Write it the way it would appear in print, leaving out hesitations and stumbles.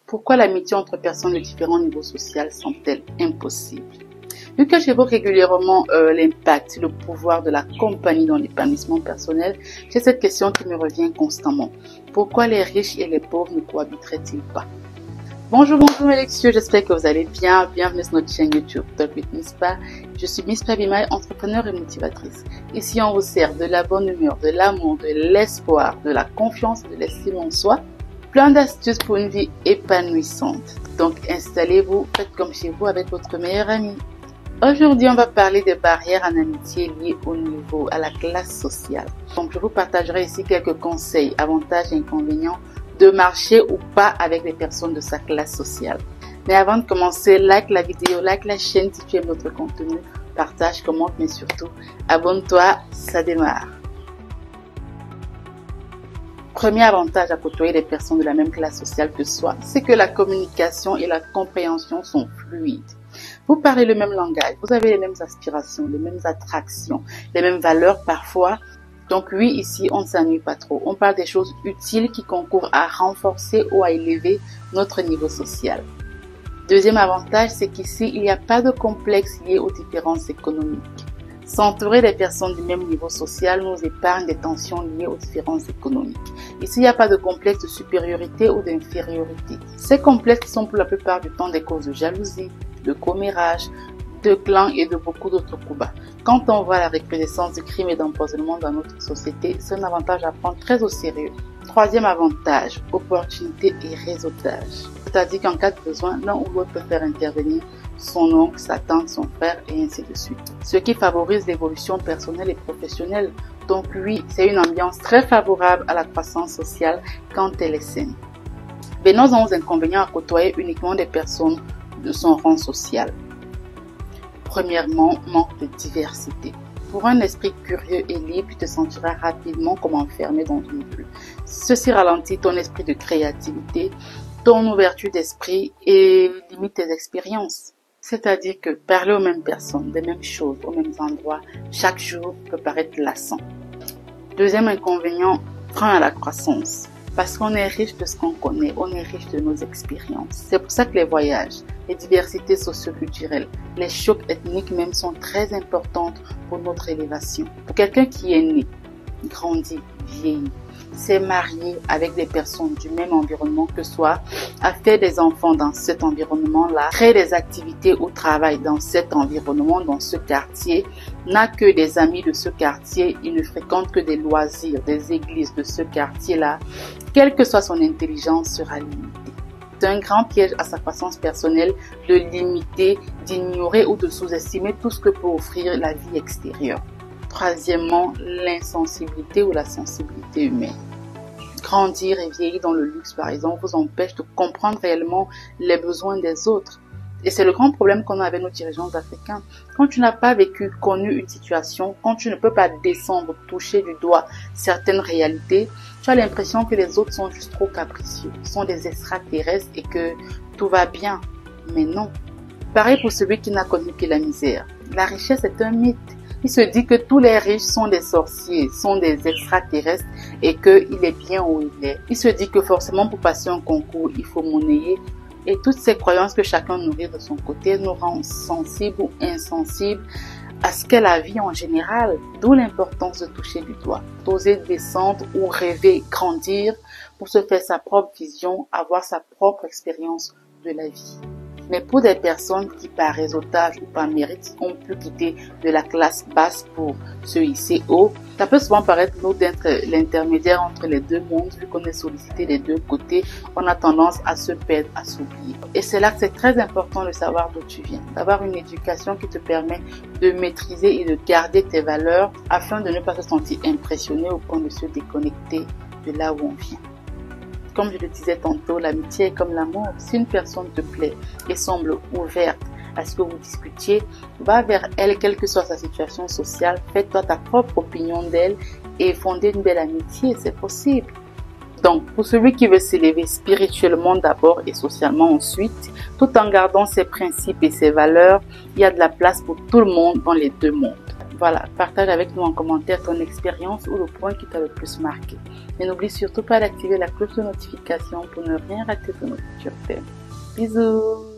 Pourquoi l'amitié entre personnes de différents niveaux sociaux semble-t-elle impossible? Vu que j'évoque régulièrement l'impact, le pouvoir de la compagnie dans l'épanouissement personnel, j'ai cette question qui me revient constamment. Pourquoi les riches et les pauvres ne cohabiteraient-ils pas? Bonjour mes lecteurs, j'espère que vous allez bien. Bienvenue sur notre chaîne YouTube Talk with Mispa. Je suis Mispa Bimay, entrepreneur et motivatrice. Ici, on vous sert de la bonne humeur, de l'amour, de l'espoir, de la confiance, de l'estime en soi. Plein d'astuces pour une vie épanouissante. Donc, installez-vous, faites comme chez vous avec votre meilleur ami. Aujourd'hui, on va parler des barrières en amitié liées au niveau, à la classe sociale. Donc, je vous partagerai ici quelques conseils, avantages et inconvénients de marcher ou pas avec les personnes de sa classe sociale. Mais avant de commencer, like la vidéo, like la chaîne si tu aimes notre contenu, partage, commente, mais surtout, abonne-toi, ça démarre. Premier avantage à côtoyer des personnes de la même classe sociale que soi, c'est que la communication et la compréhension sont fluides. Vous parlez le même langage, vous avez les mêmes aspirations, les mêmes attractions, les mêmes valeurs parfois. Donc oui, ici, on ne s'ennuie pas trop. On parle des choses utiles qui concourent à renforcer ou à élever notre niveau social. Deuxième avantage, c'est qu'ici, il n'y a pas de complexe lié aux différences économiques. S'entourer des personnes du même niveau social nous épargne des tensions liées aux différences économiques. Ici, il n'y a pas de complexe de supériorité ou d'infériorité. Ces complexes sont pour la plupart du temps des causes de jalousie, de commérage, de clans et de beaucoup d'autres coups bas. Quand on voit la recrudescence du crime et d'empoisonnement dans notre société, c'est un avantage à prendre très au sérieux. Troisième avantage, opportunité et réseautage. C'est-à-dire qu'en cas de besoin, l'un ou l'autre peut faire intervenir son oncle, sa tante, son frère et ainsi de suite. Ce qui favorise l'évolution personnelle et professionnelle. Donc oui, c'est une ambiance très favorable à la croissance sociale quand elle est saine. Venons aux inconvénients à côtoyer uniquement des personnes de son rang social. Premièrement, manque de diversité. Pour un esprit curieux et libre, tu te sentiras rapidement comme enfermé dans une bulle. Ceci ralentit ton esprit de créativité, ton ouverture d'esprit et limite tes expériences. C'est-à-dire que parler aux mêmes personnes, des mêmes choses, aux mêmes endroits, chaque jour peut paraître lassant. Deuxième inconvénient, frein à la croissance. Parce qu'on est riche de ce qu'on connaît, on est riche de nos expériences. C'est pour ça que les voyages, les diversités socio-culturelles, les chocs ethniques même sont très importantes pour notre élévation. Pour quelqu'un qui est né, grandi, vieilli, s'est marié avec des personnes du même environnement que soi, a fait des enfants dans cet environnement-là, crée des activités ou travaille dans cet environnement, dans ce quartier, n'a que des amis de ce quartier, il ne fréquente que des loisirs, des églises de ce quartier-là, quelle que soit son intelligence sera limitée. C'est un grand piège à sa croissance personnelle de limiter, d'ignorer ou de sous-estimer tout ce que peut offrir la vie extérieure. Troisièmement, l'insensibilité ou la sensibilité humaine. Grandir et vieillir dans le luxe, par exemple, vous empêche de comprendre réellement les besoins des autres. Et c'est le grand problème qu'on a avec nos dirigeants africains. Quand tu n'as pas connu une situation, quand tu ne peux pas descendre, toucher du doigt certaines réalités, tu as l'impression que les autres sont juste trop capricieux, sont des extraterrestres et que tout va bien. Mais non. Pareil pour celui qui n'a connu que la misère. La richesse est un mythe. Il se dit que tous les riches sont des sorciers, sont des extraterrestres et qu'il est bien où il est. Il se dit que forcément pour passer un concours, il faut monnayer. Et toutes ces croyances que chacun nourrit de son côté nous rendent sensibles ou insensibles à ce qu'est la vie en général. D'où l'importance de toucher du doigt, d'oser descendre ou rêver, grandir pour se faire sa propre vision, avoir sa propre expérience de la vie. Mais pour des personnes qui, par réseautage ou par mérite, ont pu quitter de la classe basse pour se hisser haut, ça peut souvent paraître lourd d'être l'intermédiaire entre les deux mondes, vu qu'on est sollicité des deux côtés, on a tendance à se perdre, à s'oublier. Et c'est là que c'est très important de savoir d'où tu viens, d'avoir une éducation qui te permet de maîtriser et de garder tes valeurs afin de ne pas se sentir impressionné au point de se déconnecter de là où on vient. Comme je le disais tantôt, l'amitié est comme l'amour. Si une personne te plaît et semble ouverte à ce que vous discutiez, va vers elle, quelle que soit sa situation sociale, fais-toi ta propre opinion d'elle et fondez une belle amitié, c'est possible. Donc, pour celui qui veut s'élever spirituellement d'abord et socialement ensuite, tout en gardant ses principes et ses valeurs, il y a de la place pour tout le monde dans les deux mondes. Voilà, partage avec nous en commentaire ton expérience ou le point qui t'a le plus marqué. Et n'oublie surtout pas d'activer la cloche de notification pour ne rien rater de nos futurs thèmes. Bisous!